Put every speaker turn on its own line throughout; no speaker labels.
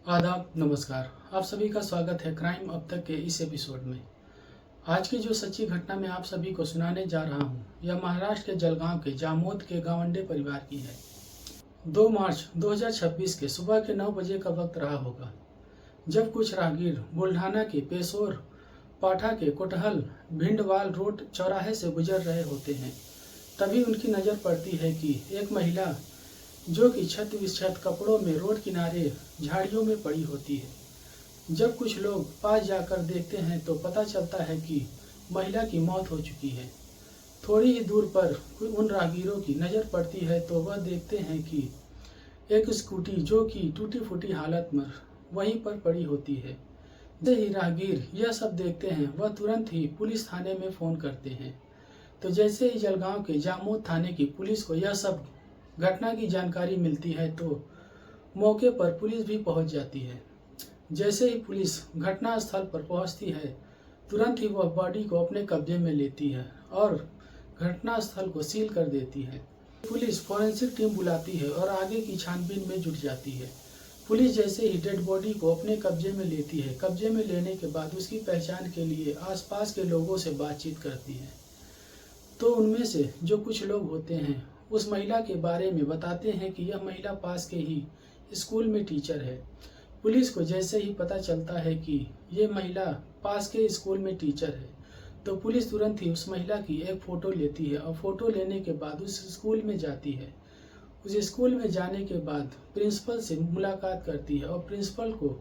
आदाब नमस्कार। आप सभी का स्वागत है क्राइम अब तक के इस एपिसोड में। आज की जो सच्ची घटना मैं आप सभी को सुनाने जा रहा हूँ यह महाराष्ट्र के जलगांव के जामोद के गावंडे परिवार की है। 2 मार्च 2026 के सुबह के 9 बजे का वक्त रहा होगा जब कुछ राहगीर बुल्ढाना के पेशोर पाठा के कोटहल भिंडवाल रोड चौराहे से गुजर रहे होते हैं। तभी उनकी नज़र पड़ती है कि एक महिला जो कि छत विछत कपड़ों में रोड किनारे झाड़ियों में पड़ी होती है। जब कुछ लोग पास जाकर देखते हैं तो पता चलता है कि महिला की मौत हो चुकी है। थोड़ी ही दूर पर उन राहगीरों की नज़र पड़ती है तो वह देखते हैं कि एक स्कूटी जो कि टूटी फूटी हालत में वहीं पर पड़ी होती है। जैसे ही राहगीर यह सब देखते हैं वह तुरंत ही पुलिस थाने में फ़ोन करते हैं। तो जैसे ही जलगांव के जामोद थाने की पुलिस को यह सब घटना की जानकारी मिलती है तो मौके पर पुलिस भी पहुंच जाती है। जैसे ही पुलिस घटना स्थल पर पहुंचती है तुरंत ही वह बॉडी को अपने कब्जे में लेती है और घटना स्थल को सील कर देती है। पुलिस फॉरेंसिक टीम बुलाती है और आगे की छानबीन में जुट जाती है। पुलिस जैसे ही डेड बॉडी को अपने कब्जे में लेती है, कब्जे में लेने के बाद उसकी पहचान के लिए आसपास के लोगों से बातचीत करती है। तो उनमें से जो कुछ लोग होते हैं उस महिला के बारे में बताते हैं कि यह महिला पास के ही स्कूल में टीचर है। पुलिस को जैसे ही पता चलता है कि ये महिला पास के स्कूल में टीचर है तो पुलिस तुरंत ही उस महिला की एक फ़ोटो लेती है और फ़ोटो लेने के बाद उस स्कूल में जाती है। उस स्कूल में जाने के बाद प्रिंसिपल से मुलाकात करती है और प्रिंसिपल को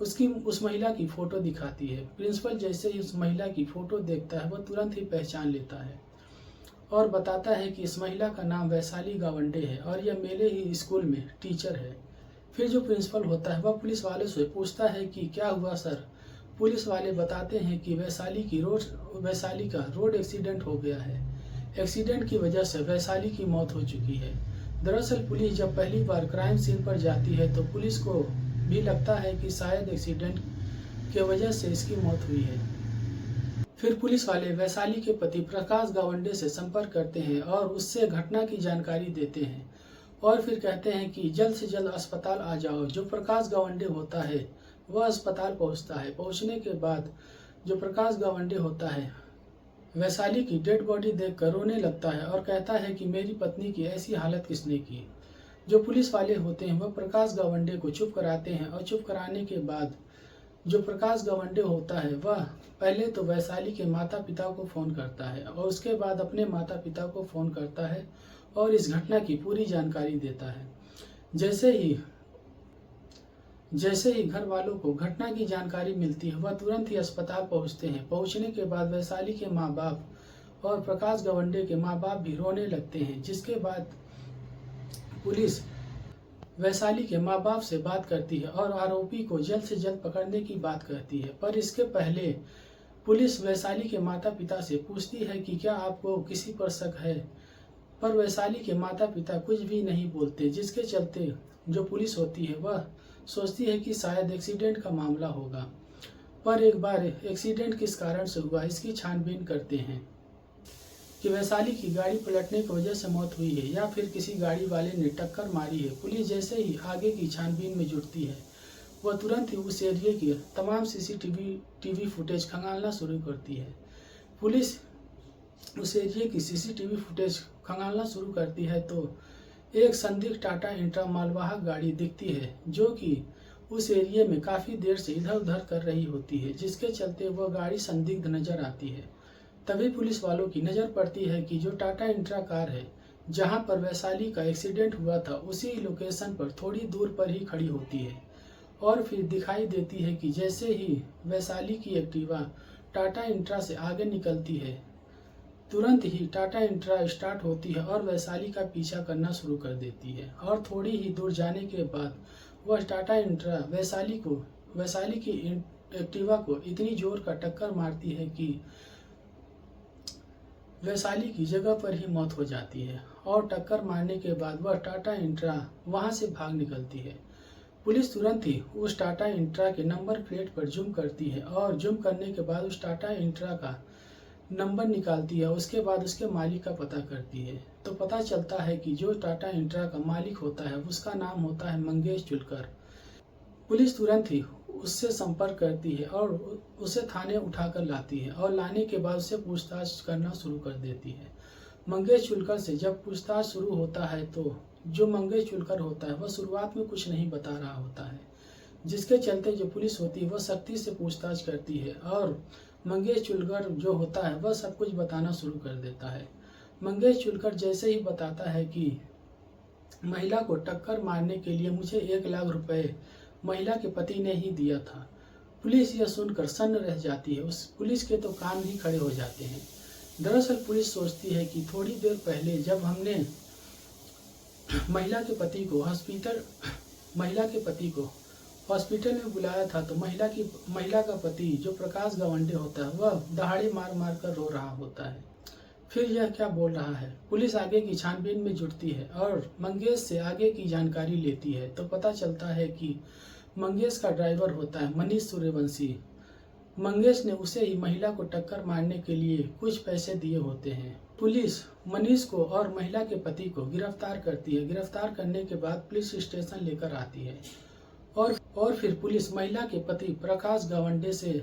उस महिला की फ़ोटो दिखाती है। प्रिंसिपल जैसे ही उस महिला की फ़ोटो देखता है वह तुरंत ही पहचान लेता है और बताता है कि इस महिला का नाम वैशाली गावंडे है और यह मेरे ही स्कूल में टीचर है। फिर जो प्रिंसिपल होता है वह पुलिस वाले से पूछता है कि क्या हुआ सर। पुलिस वाले बताते हैं कि वैशाली का रोड एक्सीडेंट हो गया है। एक्सीडेंट की वजह से वैशाली की मौत हो चुकी है। दरअसल पुलिस जब पहली बार क्राइम सीन पर जाती है तो पुलिस को भी लगता है कि शायद एक्सीडेंट की वजह से इसकी मौत हुई है। फिर पुलिस वाले वैशाली के पति प्रकाश गावंडे से संपर्क करते हैं और उससे घटना की जानकारी देते हैं और फिर कहते हैं कि जल्द से जल्द अस्पताल आ जाओ। जो प्रकाश गावंडे होता है वह अस्पताल पहुंचता है। पहुंचने के बाद जो प्रकाश गावंडे होता है वैशाली की डेड बॉडी देखकर रोने लगता है और कहता है कि मेरी पत्नी की ऐसी हालत किसने की। जो पुलिस वाले होते हैं वह प्रकाश गावंडे को चुप कराते हैं और चुप कराने के बाद जो प्रकाश गावंडे होता है वह पहले तो वैशाली के माता पिता को फ़ोन करता है और उसके बाद अपने माता पिता को फ़ोन करता है और इस घटना की पूरी जानकारी देता है। जैसे ही घर वालों को घटना की जानकारी मिलती है वह तुरंत ही अस्पताल पहुंचते हैं। पहुंचने के बाद वैशाली के माँ बाप और प्रकाश गावंडे के माँ बाप भी रोने लगते हैं। जिसके बाद पुलिस वैशाली के माँ बाप से बात करती है और आरोपी को जल्द से जल्द पकड़ने की बात करती है। पर इसके पहले पुलिस वैशाली के माता पिता से पूछती है कि क्या आपको किसी पर शक है। पर वैशाली के माता पिता कुछ भी नहीं बोलते, जिसके चलते जो पुलिस होती है वह सोचती है कि शायद एक्सीडेंट का मामला होगा। पर एक बार एक्सीडेंट किस कारण से हुआ इसकी छानबीन करते हैं कि वैशाली की गाड़ी पलटने की वजह से मौत हुई है या फिर किसी गाड़ी वाले ने टक्कर मारी है। पुलिस जैसे ही आगे की छानबीन में जुटती है वह तुरंत ही उस एरिया की तमाम सीसीटीवी फुटेज खंगालना शुरू करती है। पुलिस उस एरिया की सीसीटीवी फुटेज खंगालना शुरू करती है तो एक संदिग्ध टाटा इंट्रा मालवाहक गाड़ी दिखती है जो कि उस एरिया में काफ़ी देर से इधर उधर कर रही होती है, जिसके चलते वह गाड़ी संदिग्ध नजर आती है। तभी पुलिस वालों की नज़र पड़ती है कि जो टाटा इंट्रा कार है जहां पर वैशाली का एक्सीडेंट हुआ था उसी लोकेशन पर थोड़ी दूर पर ही खड़ी होती है और फिर दिखाई देती है कि जैसे ही वैशाली की एक्टिवा टाटा इंट्रा से आगे निकलती है तुरंत ही टाटा इंट्रा स्टार्ट होती है और वैशाली का पीछा करना शुरू कर देती है और थोड़ी ही दूर जाने के बाद वह टाटा इंट्रा वैशाली की एक्टिवा को इतनी जोर का टक्कर मारती है कि वैशाली की जगह पर ही मौत हो जाती है और टक्कर मारने के बाद वह टाटा इंट्रा वहां से भाग निकलती है। पुलिस तुरंत ही उस टाटा इंट्रा के नंबर प्लेट पर जूम करती है और जूम करने के बाद उस टाटा इंट्रा का नंबर निकालती है। उसके बाद उसके मालिक का पता करती है तो पता चलता है कि जो टाटा इंट्रा का मालिक होता है उसका नाम होता है मंगेश जुलकर। पुलिस तुरंत ही उससे संपर्क करती है और उसे थाने उठाकर लाती है और लाने के बाद उससे पूछताछ करना शुरू कर देती है। मंगेश चुलकर से जब पूछताछ शुरू होता है तो जो मंगेश चुलकर होता है वह शुरुआत में कुछ नहीं बता रहा होता है, जिसके चलते जो पुलिस होती है वह सख्ती से पूछताछ करती है और मंगेश चुलकर जो होता है वह सब कुछ बताना शुरू कर देता है। मंगेश चुलकर जैसे ही बताता है कि महिला को टक्कर मारने के लिए मुझे 1 लाख रुपए महिला के पति ने ही दिया था, पुलिस यह सुनकर सन्न रह जाती है। उस पुलिस के तो कान ही खड़े हो जाते हैं। दरअसल पुलिस सोचती है कि थोड़ी देर पहले जब हमने महिला के पति को हॉस्पिटल में बुलाया था तो महिला का पति जो प्रकाश गवंडे होता है वह दहाड़े मार मार कर रो रहा होता है। फिर यह क्या बोल रहा है। पुलिस आगे की छानबीन में जुटती है और मंगेश से आगे की जानकारी लेती है तो पता चलता है कि मंगेश का ड्राइवर होता है मनीष सूर्यवंशी। मंगेश ने उसे ही महिला को टक्कर मारने के लिए कुछ पैसे दिए होते हैं। पुलिस मनीष को और महिला के पति को गिरफ्तार करती है। गिरफ्तार करने के बाद पुलिस स्टेशन लेकर आती है और फिर पुलिस महिला के पति प्रकाश गवंडे से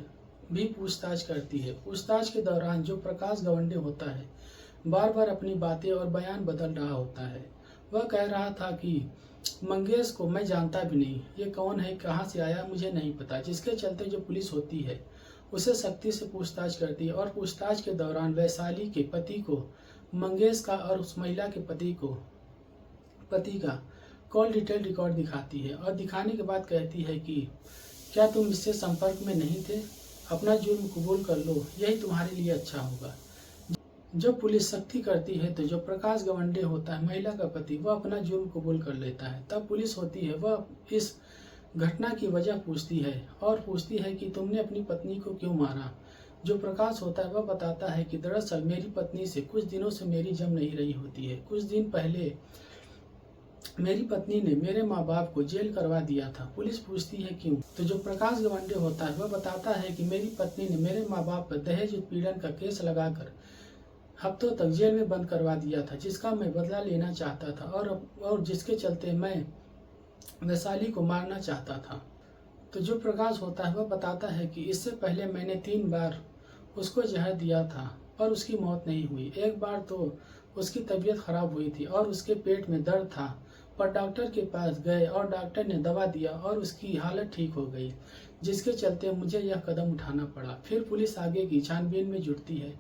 भी पूछताछ करती है। पूछताछ के दौरान जो प्रकाश गवंडे होता है बार बार अपनी बातें और बयान बदल रहा होता है। वह कह रहा था कि मंगेश को मैं जानता भी नहीं, ये कौन है, कहाँ से आया मुझे नहीं पता, जिसके चलते जो पुलिस होती है उसे सख्ती से पूछताछ करती है और पूछताछ के दौरान वैशाली के पति को मंगेश का और उस महिला के पति का कॉल डिटेल रिकॉर्ड दिखाती है और दिखाने के बाद कहती है कि क्या तुम इससे संपर्क में नहीं थे, अपना जुर्म कबूल कर लो, यही तुम्हारे लिए अच्छा होगा। जब पुलिस सख्ती करती है तो जो प्रकाश गवंडे होता है महिला का पति वह अपना जुर्म कबूल कर लेता है। तब पुलिस होती है वह इस घटना की वजह पूछती है और पूछती है कि तुमने अपनी पत्नी को क्यों मारा। जो प्रकाश होता है वह बताता है कि दरअसल मेरी पत्नी से कुछ दिनों से मेरी जम नहीं रही होती है। कुछ दिन पहले मेरी पत्नी ने मेरे माँ बाप को जेल करवा दिया था। पुलिस पूछती है क्यों, तो जो प्रकाश गवंडे होता है वह बताता है कि मेरी पत्नी ने मेरे माँ बाप पर दहेज उत्पीड़न का केस लगाकर हफ्तों तक जेल में बंद करवा दिया था, जिसका मैं बदला लेना चाहता था और जिसके चलते मैं वैशाली को मारना चाहता था। तो जो प्रकाश होता है वह बताता है कि इससे पहले मैंने 3 बार उसको जहर दिया था और उसकी मौत नहीं हुई। एक बार तो उसकी तबीयत खराब हुई थी और उसके पेट में दर्द था, पर डॉक्टर के पास गए और डॉक्टर ने दवा दिया और उसकी हालत ठीक हो गई, जिसके चलते मुझे यह कदम उठाना पड़ा। फिर पुलिस आगे की छानबीन में जुटती है।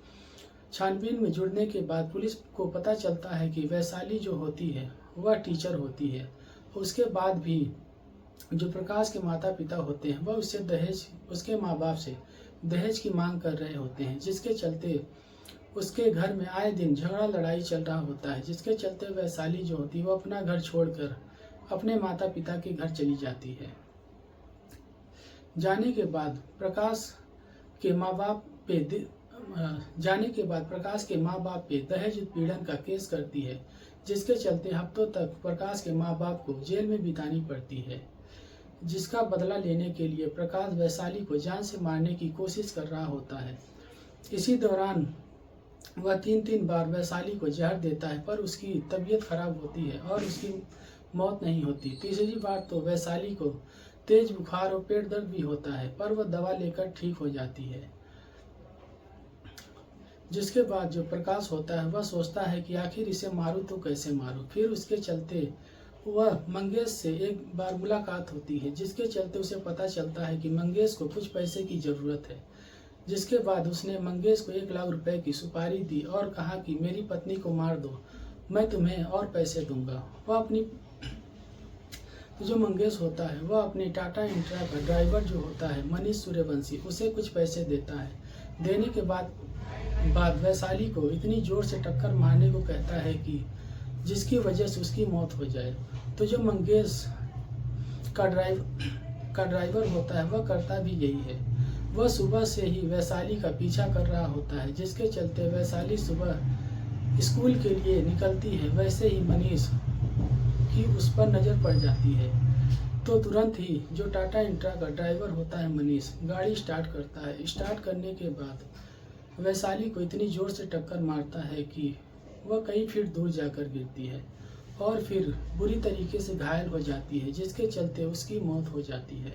छानबीन में जुड़ने के बाद पुलिस को पता चलता है कि वैशाली जो होती है वह टीचर होती है। उसके बाद भी जो प्रकाश के माता पिता होते हैं वह उसके माँ बाप से दहेज की मांग कर रहे होते हैं, जिसके चलते उसके घर में आए दिन झगड़ा लड़ाई चल रहा होता है, जिसके चलते वैशाली जो होती है वो अपना घर छोड़कर अपने माता पिता के घर चली जाती है। जाने के बाद प्रकाश के माँ बाप पे दहेज उत्पीड़न का केस करती है, जिसके चलते हफ्तों तक प्रकाश के माँ बाप को जेल में बितानी पड़ती है, जिसका बदला लेने के लिए प्रकाश वैशाली को जान से मारने की कोशिश कर रहा होता है। इसी दौरान वह 3 बार वैशाली को जहर देता है, पर उसकी तबीयत खराब होती है और उसकी मौत नहीं होती। तीसरी बार तो वैशाली को तेज बुखार और पेट दर्द भी होता है, पर वह दवा लेकर ठीक हो जाती है। जिसके बाद जो प्रकाश होता है वह सोचता है कि आखिर इसे मारूं तो कैसे मारूं। फिर उसके चलते वह मंगेश से एक बार मुलाकात होती है, जिसके चलते उसे पता चलता है कि मंगेश को कुछ पैसे की ज़रूरत है। जिसके बाद उसने मंगेश को 1 लाख रुपए की सुपारी दी और कहा कि मेरी पत्नी को मार दो, मैं तुम्हें और पैसे दूंगा। तो जो मंगेश होता है वह अपने टाटा इंट्रा का ड्राइवर जो होता है मनीष सूर्यवंशी उसे कुछ पैसे देता है। देने के बाद वैशाली को इतनी जोर से टक्कर मारने को कहता है कि जिसकी वजह से उसकी मौत हो जाए। तो जो मंगेश का ड्राइवर होता है वह करता भी यही है। वह सुबह से ही वैशाली का पीछा कर रहा होता है, जिसके चलते वैशाली सुबह स्कूल के लिए निकलती है, वैसे ही मनीष की उस पर नज़र पड़ जाती है। तो तुरंत ही जो टाटा इंट्रा का ड्राइवर होता है मनीष गाड़ी स्टार्ट करता है। स्टार्ट करने के बाद वैशाली को इतनी ज़ोर से टक्कर मारता है कि वह कई फीट दूर जाकर गिरती है और फिर बुरी तरीके से घायल हो जाती है, जिसके चलते उसकी मौत हो जाती है।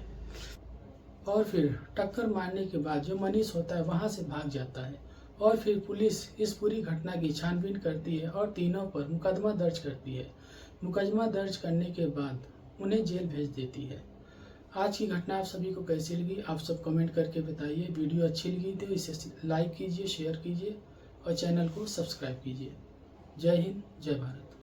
और फिर टक्कर मारने के बाद जो मनीष होता है वहाँ से भाग जाता है और फिर पुलिस इस पूरी घटना की छानबीन करती है और तीनों पर मुकदमा दर्ज करती है। मुकदमा दर्ज करने के बाद उन्हें जेल भेज देती है। आज की घटना आप सभी को कैसी लगी, आप सब कमेंट करके बताइए। वीडियो अच्छी लगी तो इसे लाइक कीजिए, शेयर कीजिए और चैनल को सब्सक्राइब कीजिए। जय हिंद, जय भारत।